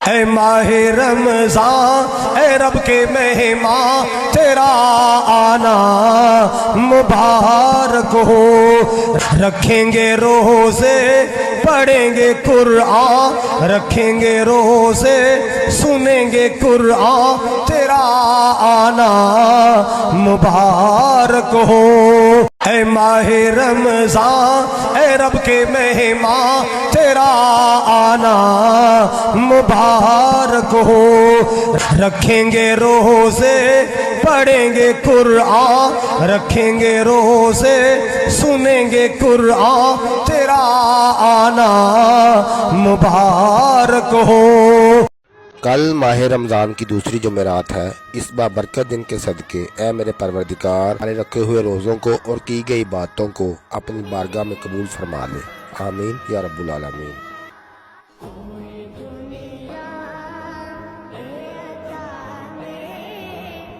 اے ماہ رمضان اے رب کے مہمان تیرا آنا مبارک ہو۔ رکھیں گے روزے پڑھیں گے قرآن، رکھیں گے روزے سنیں گے قرآن تیرا آنا مبارک ہو۔ اے ماہ رمضان اے رب کے مہمان تیرا آنا مبارک ہو۔ رکھیں گے روزے پڑھیں گے قرآن، رکھیں گے روزے سنیں گے قرآن تیرا آنا مبارک ہو۔ کل ماہ رمضان کی دوسری جمعرات ہے۔ اس بابرکت دن کے صدقے اے میرے پروردگار ہمارے رکھے ہوئے روزوں کو اور کی گئی باتوں کو اپنی بارگاہ میں قبول فرما لے، آمین یا رب العالمین۔